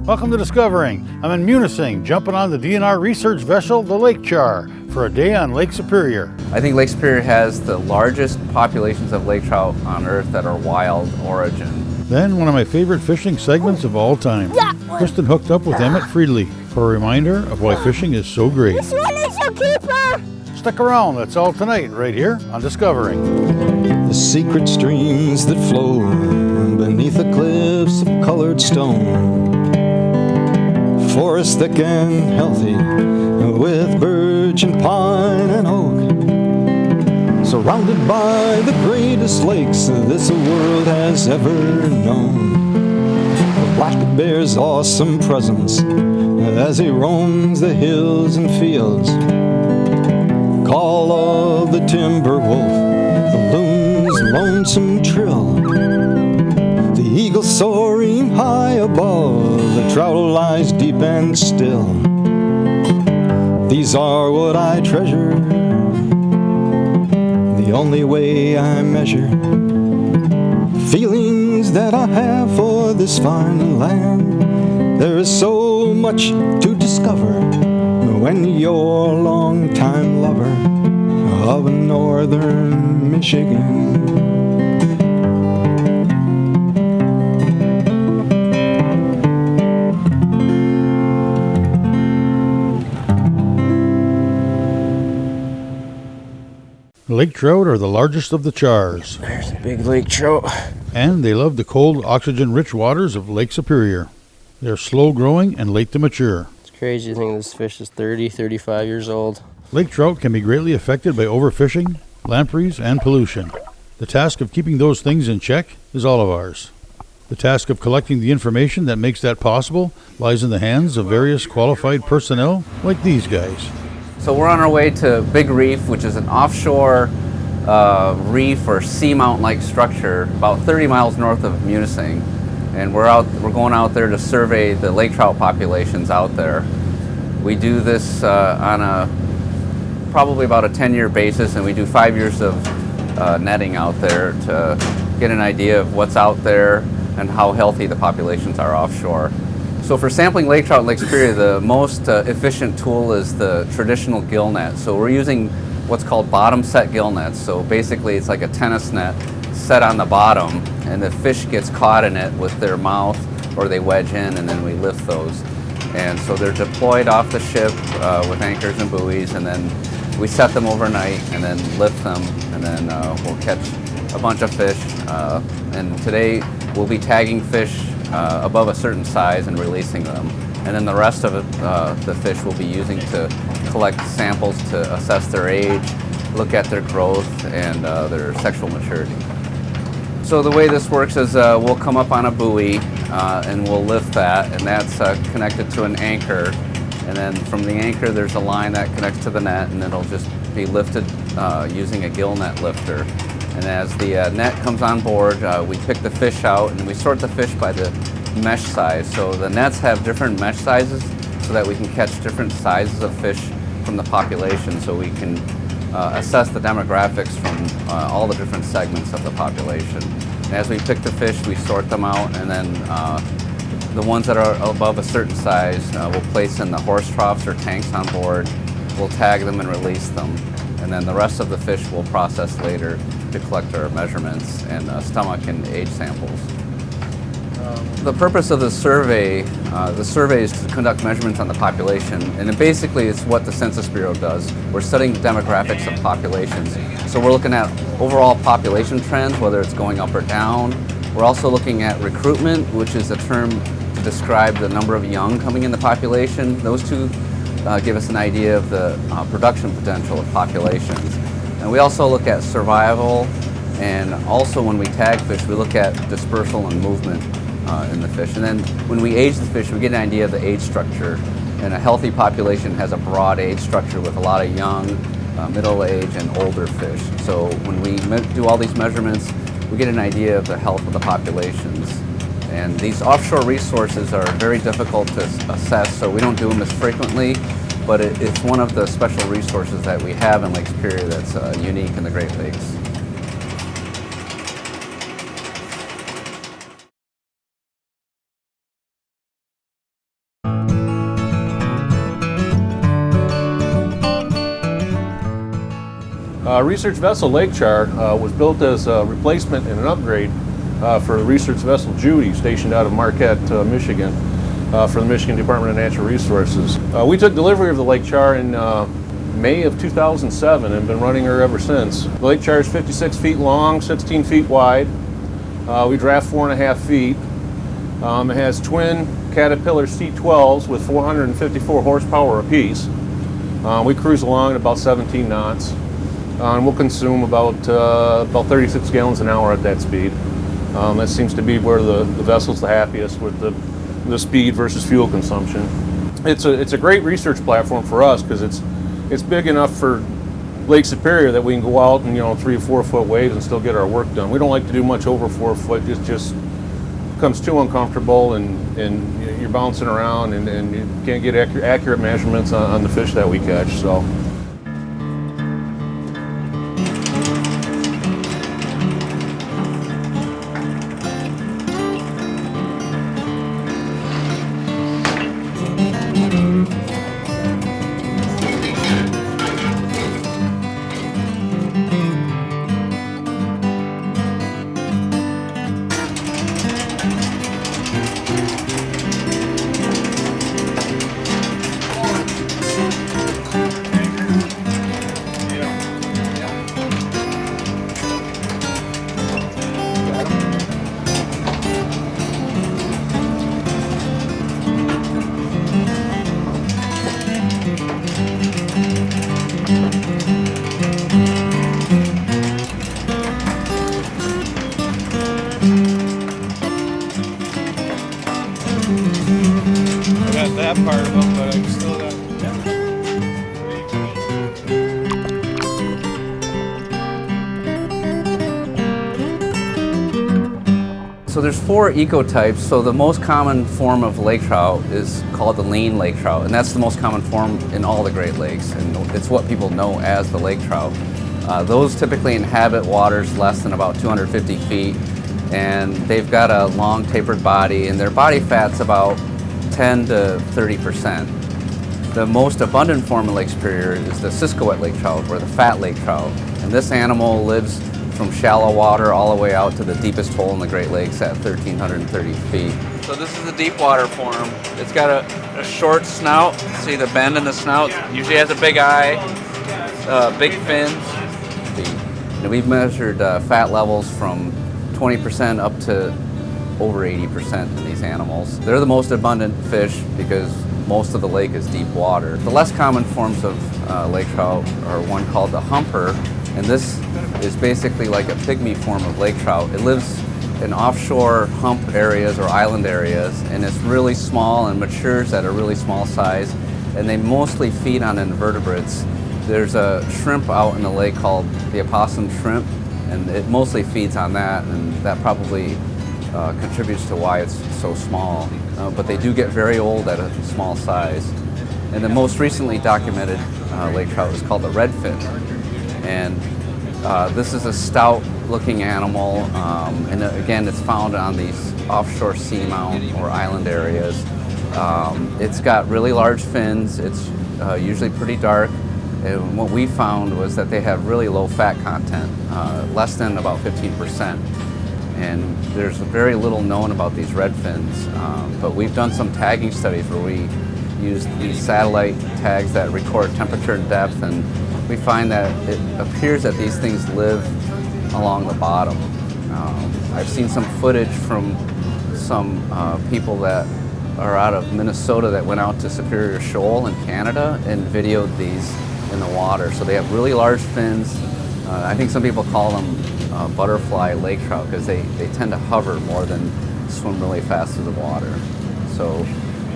Welcome to Discovering. I'm in Munising, jumping on the DNR research vessel, the Lake Char, for a day on Lake Superior. I think Lake Superior has the largest populations of lake trout on Earth that are wild origin. Then one of my favorite fishing segments of all time. Kristen hooked up with Emmet Friedli for a reminder of why fishing is so great. This one is your keeper! Stick around, that's all tonight, right here on Discovering. The secret streams that flow beneath the cliffs of colored stone. Forests thick and healthy with birch and pine and oak. Surrounded by the greatest lakes this world has ever known. The black bear's awesome presence as he roams the hills and fields. Call of the timber wolf, the loon's lonesome trill, the eagle soaring high above, the trout lies deep and still. These are what I treasure, the only way I measure feelings that I have for this fine land. There is so much to discover when you're a long-time lover of northern Michigan. Lake trout are the largest of the chars. There's a big lake trout. And they love the cold, oxygen-rich waters of Lake Superior. They're slow growing and late to mature. It's crazy to think this fish is 30, 35 years old. Lake trout can be greatly affected by overfishing, lampreys, and pollution. The task of keeping those things in check is all of ours. The task of collecting the information that makes that possible lies in the hands of various qualified personnel like these guys. So we're on our way to Big Reef, which is an offshore reef or seamount-like structure about 30 miles north of Munising. And we're going out there to survey the lake trout populations out there. We do this on probably about a 10-year basis, and we do 5 years of netting out there to get an idea of what's out there and how healthy the populations are offshore. So for sampling lake trout in Lake Superior, the most efficient tool is the traditional gill net. So we're using what's called bottom set gill nets. So basically it's like a tennis net set on the bottom, and the fish gets caught in it with their mouth, or they wedge in, and then we lift those. And so they're deployed off the ship with anchors and buoys, and then we set them overnight and then lift them, and then we'll catch a bunch of fish. And today we'll be tagging fish above a certain size and releasing them. And then the rest of it, the fish we'll be using to collect samples to assess their age, look at their growth, and their sexual maturity. So the way this works is we'll come up on a buoy and we'll lift that, and that's connected to an anchor. And then from the anchor there's a line that connects to the net, and it'll just be lifted using a gill net lifter. And as the net comes on board, we pick the fish out, and we sort the fish by the mesh size. So the nets have different mesh sizes so that we can catch different sizes of fish from the population, so we can assess the demographics from all the different segments of the population. And as we pick the fish, we sort them out, and then the ones that are above a certain size we'll place in the horse troughs or tanks on board. We'll tag them and release them. And then the rest of the fish we'll process later to collect our measurements and stomach and age samples. The purpose of the survey is to conduct measurements on the population, and basically it's what the Census Bureau does. We're studying the demographics of populations. So we're looking at overall population trends, whether it's going up or down. We're also looking at recruitment, which is a term to describe the number of young coming in the population. Those two give us an idea of the production potential of populations. And we also look at survival, and also when we tag fish, we look at dispersal and movement in the fish. And then when we age the fish, we get an idea of the age structure. And a healthy population has a broad age structure with a lot of young, middle-aged, and older fish. So when we do all these measurements, we get an idea of the health of the populations. And these offshore resources are very difficult to assess, so we don't do them as frequently, but it's one of the special resources that we have in Lake Superior that's unique in the Great Lakes. Research vessel Lake Char was built as a replacement and an upgrade for the research vessel Judy, stationed out of Marquette, Michigan, for the Michigan Department of Natural Resources. We took delivery of the Lake Char in May of 2007 and been running her ever since. The Lake Char is 56 feet long, 16 feet wide. We draft 4.5 feet. It has twin Caterpillar C12s with 454 horsepower apiece. We cruise along at about 17 knots. And we'll consume about 36 gallons an hour at that speed. That seems to be where the vessel's the happiest, with the speed versus fuel consumption. It's a great research platform for us because it's big enough for Lake Superior that we can go out and 3 or 4 foot waves and still get our work done. We don't like to do much over 4 foot. It just becomes too uncomfortable, and you're bouncing around and you can't get accurate measurements on the fish that we catch. So. That part of them, but I still got. So there's 4 ecotypes. So the most common form of lake trout is called the lean lake trout, and that's the most common form in all the Great Lakes, and it's what people know as the lake trout. Those typically inhabit waters less than about 250 feet, and they've got a long tapered body, and their body fat's about 10 to 30%. The most abundant form of Lake Superior is the Siskowit lake trout, or the fat lake trout. And this animal lives from shallow water all the way out to the deepest hole in the Great Lakes at 1,330 feet. So this is the deep water form. It's got a short snout. See the bend in the snout? Usually has a big eye, big fins. And we've measured fat levels from 20% up to over 80% in these animals. They're the most abundant fish because most of the lake is deep water. The less common forms of lake trout are one called the humper, and this is basically like a pygmy form of lake trout. It lives in offshore hump areas or island areas, and it's really small and matures at a really small size, and they mostly feed on invertebrates. There's a shrimp out in the lake called the opossum shrimp, and it mostly feeds on that, and that probably contributes to why it's so small. But they do get very old at a small size. And the most recently documented lake trout is called the redfin. And this is a stout-looking animal, and again, it's found on these offshore seamount or island areas. It's got really large fins. It's usually pretty dark. And what we found was that they have really low fat content, less than about 15%. And there's very little known about these redfins, but we've done some tagging studies where we use these satellite tags that record temperature and depth, and we find that it appears that these things live along the bottom. I've seen some footage from some people that are out of Minnesota that went out to Superior Shoal in Canada and videoed these in the water. So they have really large fins. I think some people call them butterfly lake trout because they tend to hover more than swim really fast through the water. So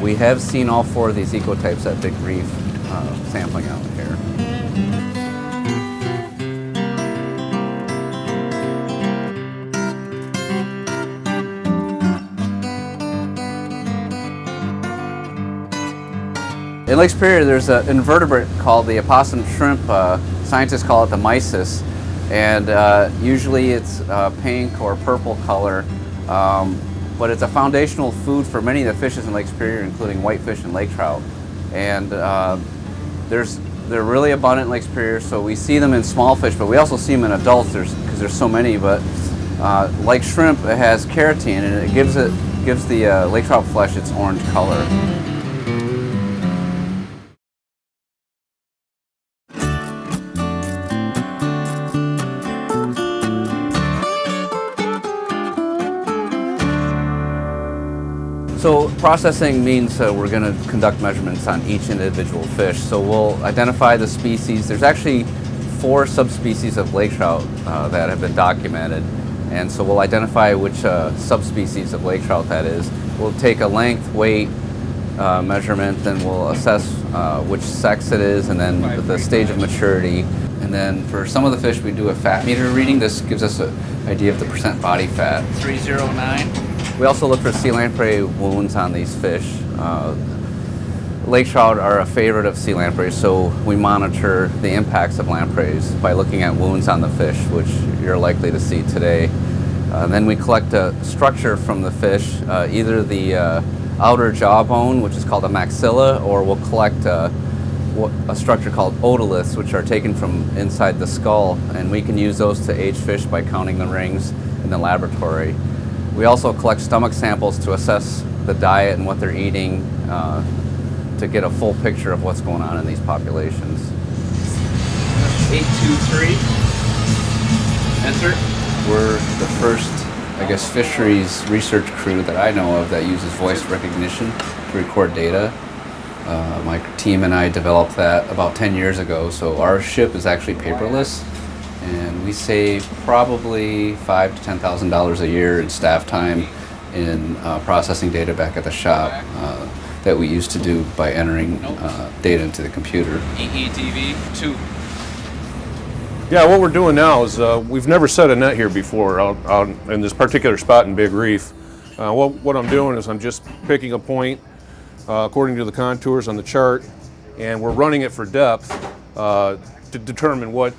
we have seen all 4 of these ecotypes at Big Reef sampling out here. In Lake Superior, there's an invertebrate called the opossum shrimp. Scientists call it the mysis. And usually it's pink or purple color, but it's a foundational food for many of the fishes in Lake Superior, including whitefish and lake trout. And there's They're really abundant in Lake Superior, so we see them in small fish, but we also see them in adults because there's so many. But like shrimp, it has keratin, and it gives the lake trout flesh its orange color. So processing means we're going to conduct measurements on each individual fish. So we'll identify the species. There's actually 4 subspecies of lake trout that have been documented. And so we'll identify which subspecies of lake trout that is. We'll take a length, weight measurement, then we'll assess which sex it is, and then the stage of maturity. And then for some of the fish, we do a fat meter reading. This gives us an idea of the percent body fat. 309. We also look for sea lamprey wounds on these fish. Lake trout are a favorite of sea lampreys, so we monitor the impacts of lampreys by looking at wounds on the fish, which you're likely to see today. Then we collect a structure from the fish, either the outer jawbone, which is called a maxilla, or we'll collect a structure called otoliths, which are taken from inside the skull, and we can use those to age fish by counting the rings in the laboratory. We also collect stomach samples to assess the diet and what they're eating to get a full picture of what's going on in these populations. 823. Enter. We're the first, I guess, fisheries research crew that I know of that uses voice recognition to record data. My team and I developed that about 10 years ago, so our ship is actually paperless. And we save probably $5,000 to $10,000 a year in staff time in processing data back at the shop that we used to do by entering data into the computer. EEDV 2. Yeah, what we're doing now is we've never set a net here before out in this particular spot in Big Reef. What I'm doing is I'm just picking a point according to the contours on the chart, and we're running it for depth to determine what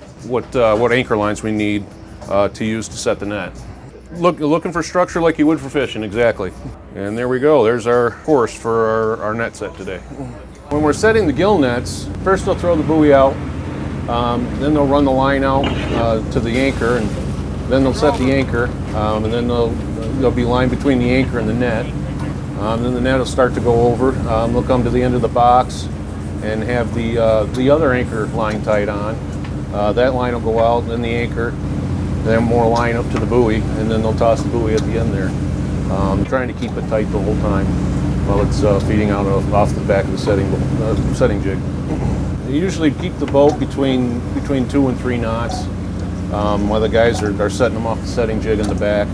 anchor lines we need to use to set the net. Looking for structure like you would for fishing, exactly. And there we go, there's our course for our net set today. When we're setting the gill nets, first they'll throw the buoy out, then they'll run the line out to the anchor, and then they'll set the anchor, and then there'll be line between the anchor and the net. Then the net will start to go over. They'll come to the end of the box and have the other anchor line tied on. That line will go out, then the anchor, then more line up to the buoy, and then they'll toss the buoy at the end there. Trying to keep it tight the whole time while it's feeding out off the back of the setting jig. You usually keep the boat between 2 and 3 knots while the guys are setting them off the setting jig in the back.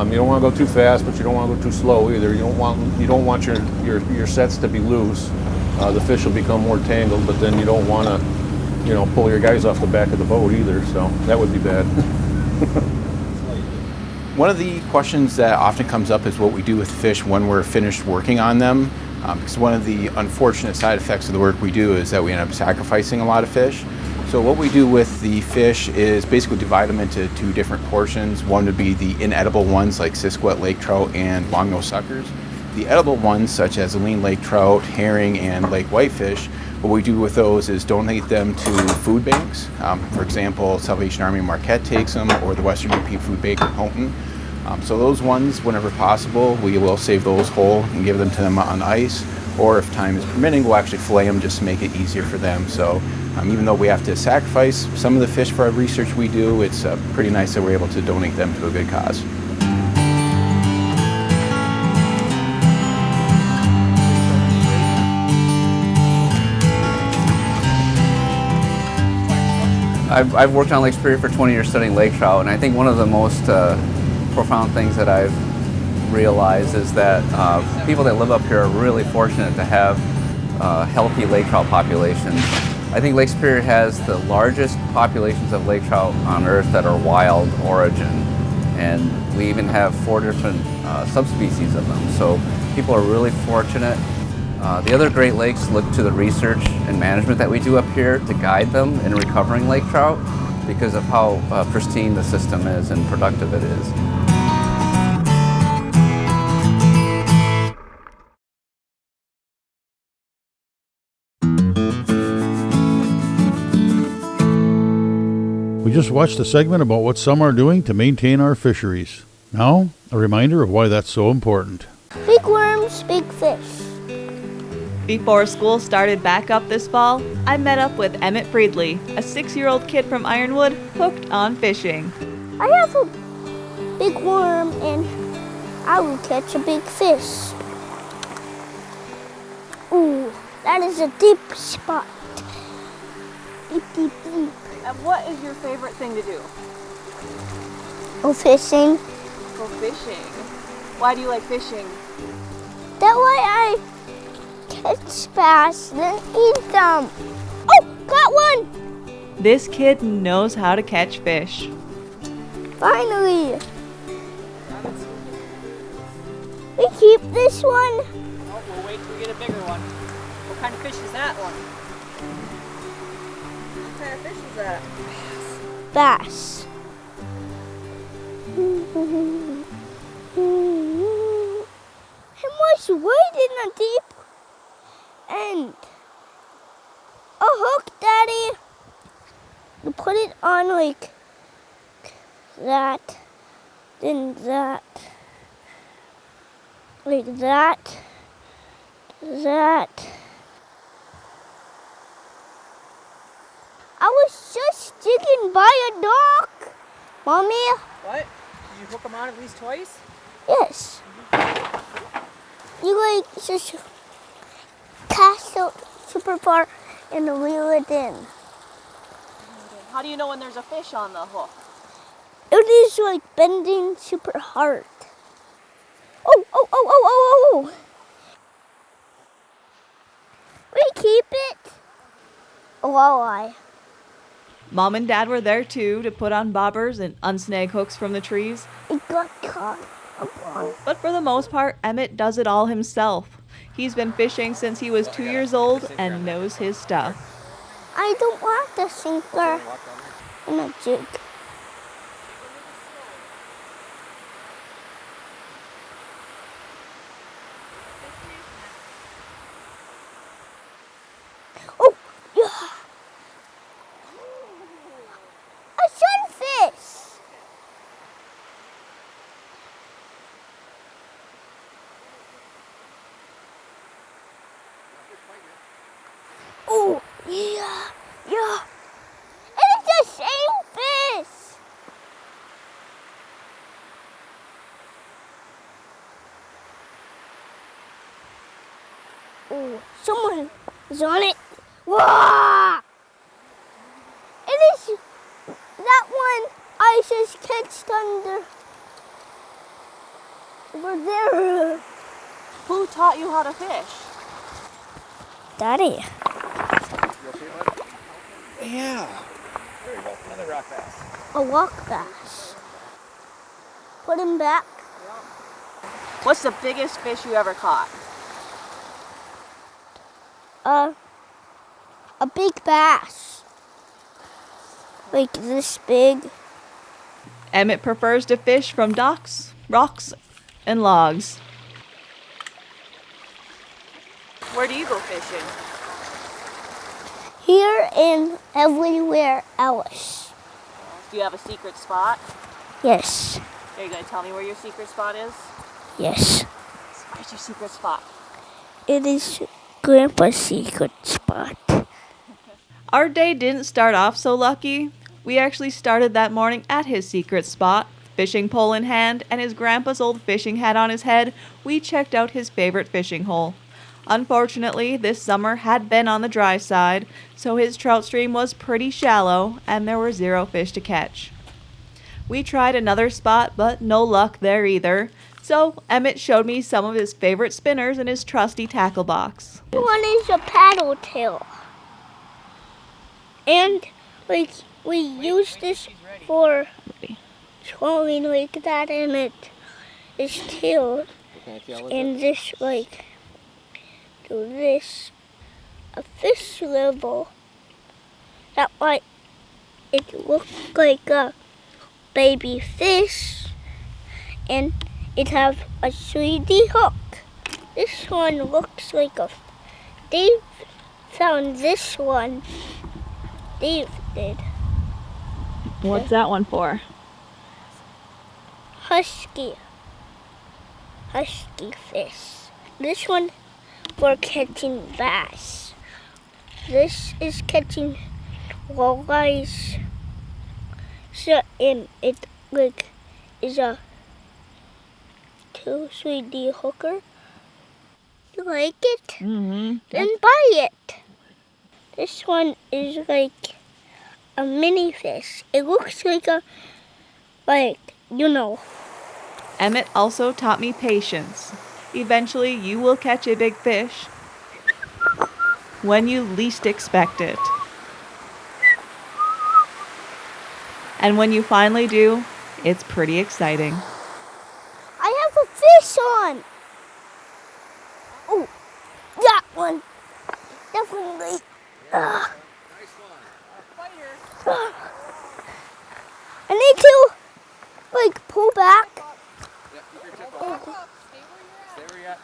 You don't want to go too fast, but you don't want to go too slow either. You don't want your sets to be loose. The fish will become more tangled, but then you don't want to, pull your guys off the back of the boat either. So that would be bad. One of the questions that often comes up is what we do with fish when we're finished working on them. Because one of the unfortunate side effects of the work we do is that we end up sacrificing a lot of fish. So what we do with the fish is basically divide them into 2 different portions. One would be the inedible ones like Sisquat lake trout and longnose suckers. The edible ones, such as lean lake trout, herring, and lake whitefish, what we do with those is donate them to food banks. For example, Salvation Army Marquette takes them, or the Western UP Food Bank in Houghton. So those ones, whenever possible, we will save those whole and give them to them on ice, or if time is permitting, we'll actually fillet them just to make it easier for them. So even though we have to sacrifice some of the fish for our research we do, it's pretty nice that we're able to donate them to a good cause. I've worked on Lake Superior for 20 years studying lake trout, and I think one of the most profound things that I've realized is that people that live up here are really fortunate to have healthy lake trout populations. I think Lake Superior has the largest populations of lake trout on Earth that are wild origin, and we even have 4 different subspecies of them. So people are really fortunate. The other Great Lakes look to the research and management that we do up here to guide them in recovering lake trout because of how pristine the system is and productive it is. We just watched a segment about what some are doing to maintain our fisheries. Now, a reminder of why that's so important. Big worms, big fish. Before school started back up this fall, I met up with Emmet Friedli, a 6-year-old kid from Ironwood, hooked on fishing. I have a big worm and I will catch a big fish. Ooh, that is a deep spot. Deep, deep, deep. And what is your favorite thing to do? Go fishing. Go fishing. Why do you like fishing? That way I catch bass and then eat them. Oh, got one! This kid knows how to catch fish. Finally. We keep this one. Oh, we'll wait till we get a bigger one. What kind of fish is that one? What kind of fish is that? Bass. It was right in the deep end. A hook, Daddy. You put it on like that, then that, like that, that. I was just digging by a dock, Mommy. What? Did you hook them on at least twice? Yes. You like just cast out super far and reel it in. How do you know when there's a fish on the hook? It is like bending super hard. Oh, oh, oh, oh, oh, oh. We keep it. A walleye. Mom and Dad were there too to put on bobbers and unsnag hooks from the trees. It got caught upon. But for the most part, Emmet does it all himself. He's been fishing since he was 2 years old and knows his stuff. I don't want the sinker and a jig. Oh, yeah. A sunfish. Oh, yeah, yeah. And it's the same fish. Oh, someone is on it. Wow! It is that one I just catched over there. Who taught you how to fish? Daddy. Yeah. There you go. Another rock bass. A rock bass. Put him back. What's the biggest fish you ever caught? A big bass. Like this big. Emmet prefers to fish from docks, rocks, and logs. Where do you go fishing? Here and everywhere else. Do you have a secret spot? Yes. Are you going to tell me where your secret spot is? Yes. Where's your secret spot? It is Grandpa's secret spot. Our day didn't start off so lucky. We actually started that morning at his secret spot. Fishing pole in hand and his grandpa's old fishing hat on his head, we checked out his favorite fishing hole. Unfortunately, this summer had been on the dry side, so his trout stream was pretty shallow and there were 0 fish to catch. We tried another spot, but no luck there either. So Emmet showed me some of his favorite spinners in his trusty tackle box. One is a paddle tail. And like we use this for trolling like that, and it is tail. And this like do this a fish level. That way it looks like a baby fish, and it have a 3D hook. This one looks like a. Dave found this one. Dave did. What's that one for? Husky fish. This one for catching bass. This is catching walleyes. So it like is a 2-3D hooker. You like it? Mm-hmm. Then buy it. This one is like a mini fish. It looks like Emmet also taught me patience. Eventually, you will catch a big fish when you least expect it. And when you finally do, it's pretty exciting. I have a fish on. Oh, that one. Definitely. Nice one. I need to pull back. Yeah, keep your tip up. Stay where you're at.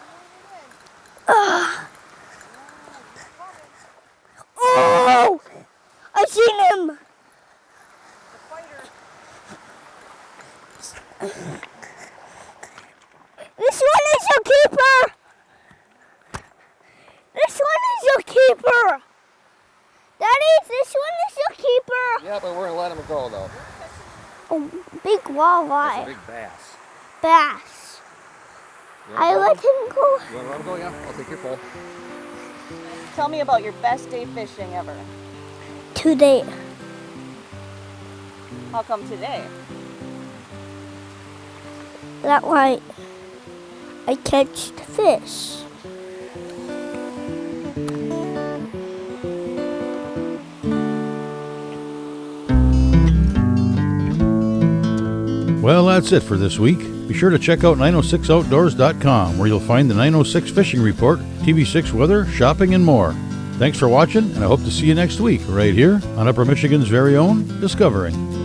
Oh, I seen him. This one is your keeper. This one is your keeper. Daddy, this one is your keeper. Yeah, but we're gonna let him go though. Oh, big walleye. That's a big bass. Bass. You wanna I go? let him go. You wanna let him go? Yeah, I'll take your pole. Tell me about your best day fishing ever. Today. How come today? That way I catch the fish. Well, that's it for this week. Be sure to check out 906outdoors.com, where you'll find the 906 fishing report, TV6 weather, shopping, and more. Thanks for watching, and I hope to see you next week right here on Upper Michigan's very own Discovering.